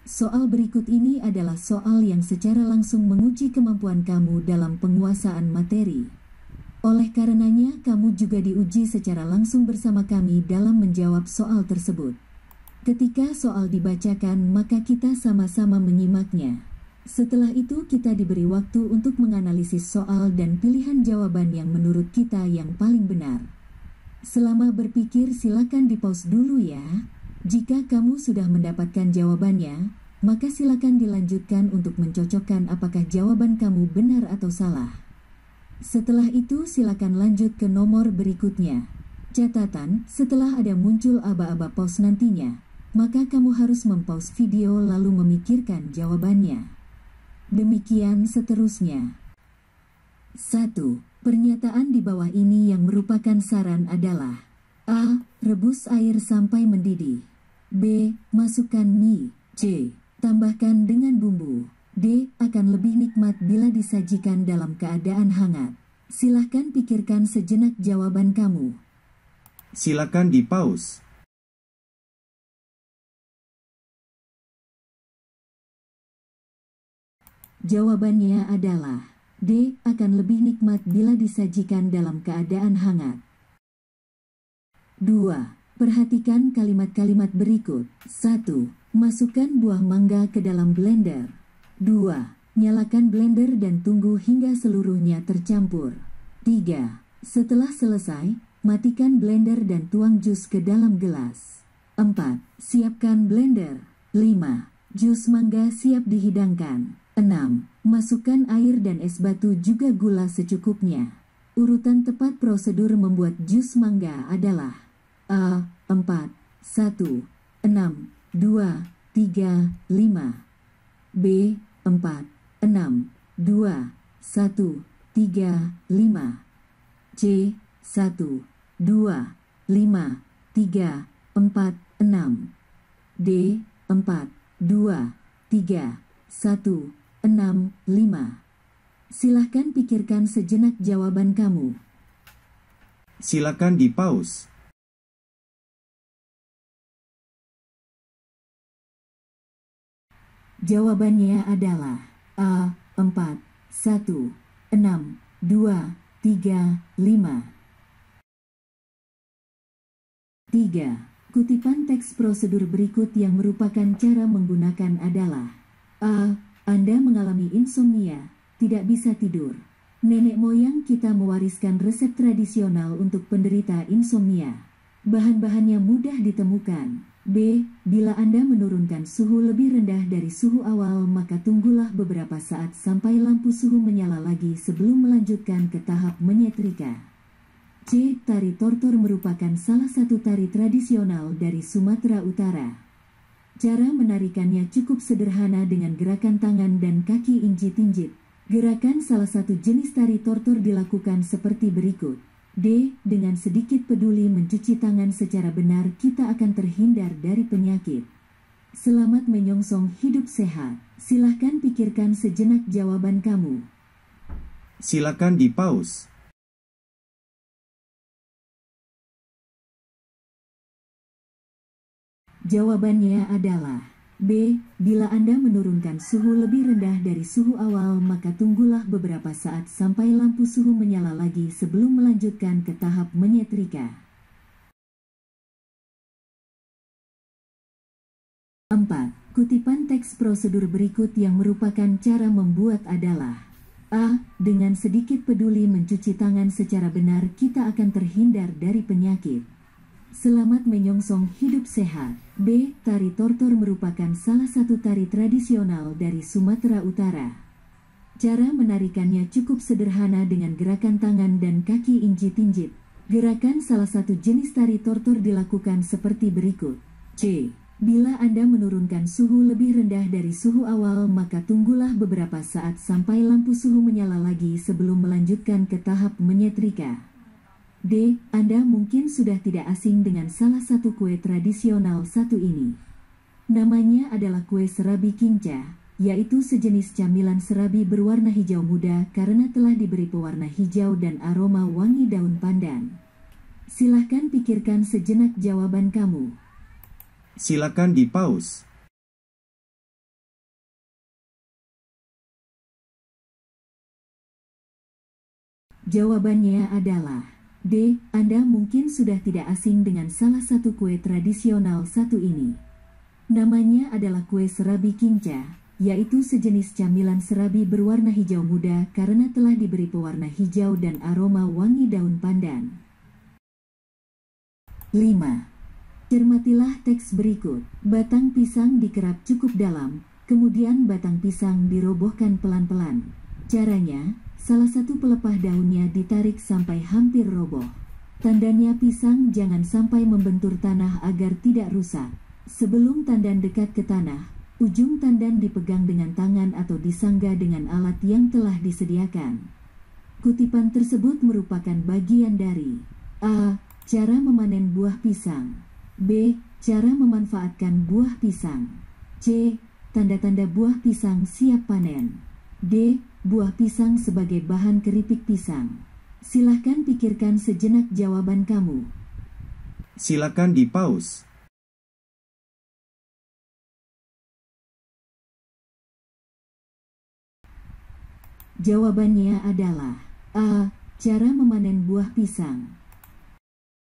Soal berikut ini adalah soal yang secara langsung menguji kemampuan kamu dalam penguasaan materi. Oleh karenanya, kamu juga diuji secara langsung bersama kami dalam menjawab soal tersebut. Ketika soal dibacakan, maka kita sama-sama menyimaknya. Setelah itu, kita diberi waktu untuk menganalisis soal dan pilihan jawaban yang menurut kita yang paling benar. Selama berpikir, silakan di-pause dulu ya. Jika kamu sudah mendapatkan jawabannya, maka silakan dilanjutkan untuk mencocokkan apakah jawaban kamu benar atau salah. Setelah itu, silakan lanjut ke nomor berikutnya. Catatan, setelah ada muncul aba-aba pause nantinya, maka kamu harus mempause video lalu memikirkan jawabannya. Demikian seterusnya. 1. Pernyataan di bawah ini yang merupakan saran adalah: A. Rebus air sampai mendidih. B. Masukkan mie. C. Tambahkan dengan bumbu. D. Akan lebih nikmat bila disajikan dalam keadaan hangat. Silahkan pikirkan sejenak jawaban kamu. Silakan di-pause. Jawabannya adalah D. Akan lebih nikmat bila disajikan dalam keadaan hangat. 2. Perhatikan kalimat-kalimat berikut. 1. Masukkan buah mangga ke dalam blender. 2. Nyalakan blender dan tunggu hingga seluruhnya tercampur. 3. Setelah selesai, matikan blender dan tuang jus ke dalam gelas. 4. Siapkan blender. 5. Jus mangga siap dihidangkan. 6. Masukkan air dan es batu juga gula secukupnya. Urutan tepat prosedur membuat jus mangga adalah A. 4, 1, 6, 2, 3, 5. B. 4, 6, 2, 1, 3, 5. C. 1, 2, 5, 3, 4, 6. D. 4, 2, 3, 1, 6, 5. Silahkan pikirkan sejenak jawaban kamu. Silakan di-pause. Jawabannya adalah A. 4, 1, 6, 2, 3, 5. 3. Kutipan teks prosedur berikut yang merupakan cara menggunakan adalah: A. Anda mengalami insomnia, tidak bisa tidur. Nenek moyang kita mewariskan resep tradisional untuk penderita insomnia. Bahan-bahannya mudah ditemukan. B. Bila Anda menurunkan suhu lebih rendah dari suhu awal, maka tunggulah beberapa saat sampai lampu suhu menyala lagi sebelum melanjutkan ke tahap menyetrika. C. Tari tortor merupakan salah satu tari tradisional dari Sumatera Utara. Cara menarikannya cukup sederhana dengan gerakan tangan dan kaki injit-injit. Gerakan salah satu jenis tari tortor dilakukan seperti berikut. D. Dengan sedikit peduli mencuci tangan secara benar, kita akan terhindar dari penyakit. Selamat menyongsong hidup sehat. Silahkan pikirkan sejenak jawaban kamu. Silakan di-pause. Jawabannya adalah B. Bila Anda menurunkan suhu lebih rendah dari suhu awal, maka tunggulah beberapa saat sampai lampu suhu menyala lagi sebelum melanjutkan ke tahap menyetrika. 4. Kutipan teks prosedur berikut yang merupakan cara membuat adalah: A. Dengan sedikit peduli mencuci tangan secara benar, kita akan terhindar dari penyakit. Selamat menyongsong hidup sehat. B. Tari tortor merupakan salah satu tari tradisional dari Sumatera Utara. Cara menarikannya cukup sederhana dengan gerakan tangan dan kaki injit-injit. Gerakan salah satu jenis tari tortor dilakukan seperti berikut. C. Bila Anda menurunkan suhu lebih rendah dari suhu awal, maka tunggulah beberapa saat sampai lampu suhu menyala lagi sebelum melanjutkan ke tahap menyetrika. D. Anda mungkin sudah tidak asing dengan salah satu kue tradisional satu ini. Namanya adalah kue serabi kinca, yaitu sejenis camilan serabi berwarna hijau muda karena telah diberi pewarna hijau dan aroma wangi daun pandan. Silahkan pikirkan sejenak jawaban kamu. Silakan di-pause. Jawabannya adalah D. Anda mungkin sudah tidak asing dengan salah satu kue tradisional satu ini. Namanya adalah kue serabi kinca, yaitu sejenis camilan serabi berwarna hijau muda karena telah diberi pewarna hijau dan aroma wangi daun pandan. 5. Cermatilah teks berikut. Batang pisang dikerap cukup dalam, kemudian batang pisang dirobohkan pelan-pelan. Caranya, salah satu pelepah daunnya ditarik sampai hampir roboh. Tandanya pisang jangan sampai membentur tanah agar tidak rusak. Sebelum tandan dekat ke tanah, ujung tandan dipegang dengan tangan atau disanggah dengan alat yang telah disediakan. Kutipan tersebut merupakan bagian dari A. Cara memanen buah pisang. B. Cara memanfaatkan buah pisang. C. Tanda-tanda buah pisang siap panen. D. Buah pisang sebagai bahan keripik pisang. Silahkan pikirkan sejenak jawaban kamu. Silakan di-pause. Jawabannya adalah A. Cara memanen buah pisang.